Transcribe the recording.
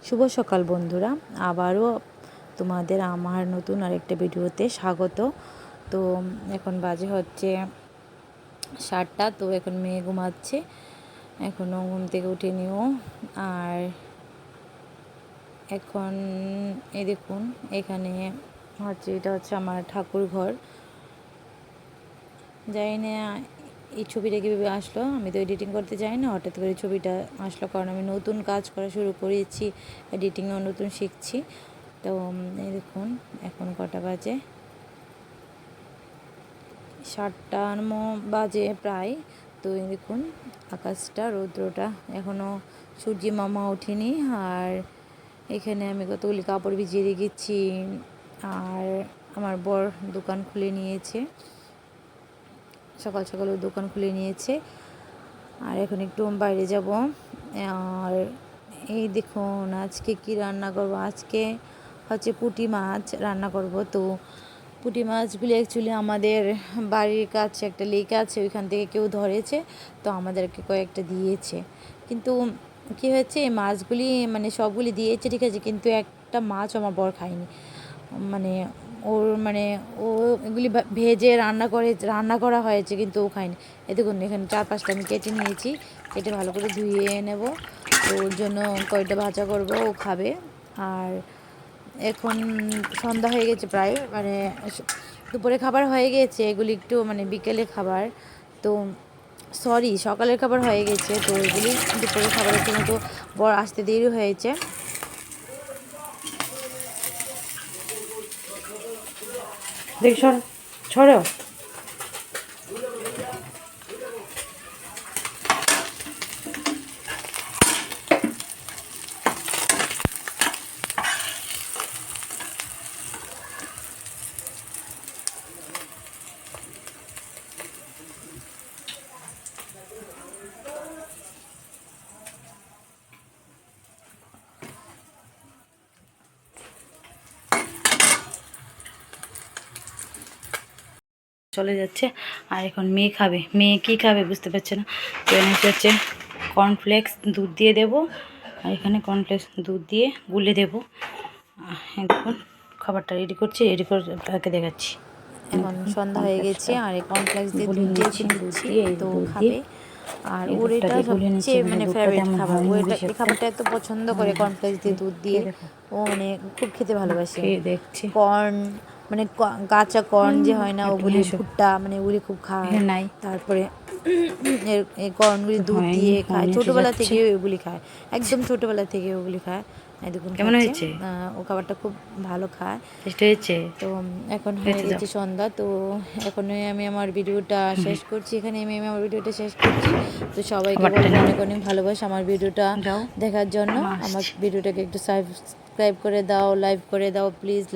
শুভ সকাল বন্ধুরা, আবারও তোমাদের আমার নতুন আরেকটা ভিডিওতে স্বাগত। তো এখন বাজে হচ্ছে 7টা। তো এখন মেয়ে ঘুমাচ্ছে, এখনও ঘুম থেকে উঠেনিও। আর এখন এই দেখুন, এখানে হচ্ছে এটা হচ্ছে আমার ঠাকুর ঘর। জানি না এই ছবিটা কীভাবে আসলো, আমি তো এডিটিং করতে যাই না, হঠাৎ করে ছবিটা আসলো, কারণ আমি নতুন কাজ করা শুরু করেছি, এডিটিংও নতুন শিখছি। তো এই দেখুন, এখন কটা বাজে, 7টা বাজে প্রায়। তো এই দেখুন আকাশটা, রৌদ্রটা, এখনও সূর্যি মামা ওঠেনি। আর এখানে আমি কতগুলি কাপড় ভিজিয়ে রেখেছি। আর আমার বর দোকান খুলে নিয়েছে, সকাল সকাল ও দোকান খুলে নিয়েছে। আর এখন একটু বাইরে যাব। আর এই দেখুন আজকে কি রান্না করব, আজকে হচ্ছে পুঁটি মাছ রান্না করব। তো পুঁটি মাছগুলি অ্যাকচুয়ালি আমাদের বাড়ির কাছে একটা লেক আছে, ওইখান থেকে কেউ ধরেছে, তো আমাদেরকে কয়েকটা দিয়েছে। কিন্তু কী হয়েছে, এই মাছগুলি মানে সবগুলি দিয়েছে ঠিক আছে, কিন্তু একটা মাছ আমার বর খায়নি। ও এগুলি ভেজে রান্না করা হয়েছে, কিন্তু ও খায়নি। এ দেখুন এখানে 4-5টা আমি কেটে নিয়েছি, কেটে ভালো করে ধুয়ে নেব। তো ওর জন্য কয়টা ভাজা করব, ও খাবে। আর এখন সন্ধ্যা হয়ে গেছে প্রায়, দুপুরে খাবার হয়ে গেছে, এগুলি একটু বিকেলে খাবার। তো সরি, সকালের খাবার হয়ে গেছে, তো এগুলি দুপুরের খাবারের জন্য। তো বর আসতে দেরি হয়েছে। দেখ ছড়ো। চলে যাচ্ছে। আর এখন মেয়ে খাবে, মেয়ে কী খাবে বুঝতে পারছে না। তো হচ্ছে কর্নফ্লেক্স দুধ দিয়ে দেবো, আর এখানে কর্নফ্লেক্স দুধ দিয়ে গুলে দেবো। দেখুন খাবারটা রেডি করছি, রেডি করে তাকে দেখাচ্ছি। এখন সন্ধ্যা হয়ে গেছে, আর এই কর্নফ্লেক্স দিয়ে দুধ দিয়েছি, তো খাবে। আর ওর এটা সবচেয়ে ফেভারিট খাবার, ও এটা এই খাবারটা এত পছন্দ করে, কর্নফ্লেক্স দিয়ে দুধ দিয়ে। ও খুব খেতে ভালোবাসে। কর্ন কাঁচা কর্ন যে হয় না, ওগুলি ভুট্টা ওগুলি খুব খায়। তারপরে এই কর্নগুলি দুধ দিয়ে খায়, ছোটোবেলা থেকে ওগুলি খায়, একদম ছোটোবেলা থেকে ওগুলি খায়। দেখুন কেমন হয়েছে, ও খাবারটা খুব ভালো খায়। তো এখন হয়ে গেছে সন্ধ্যা। তো এখনই আমি আমার ভিডিওটা শেষ করছি, এখানে আমি আমার ভিডিওটা শেষ করছি। তো সবাইকে বলবো অনেক অনেক ভালোবাসা আমার ভিডিওটা দেখার জন্য। আমার ভিডিওটাকে একটু সাবস্ক্রাইব করে দাও, লাইক করে দাও প্লিজ।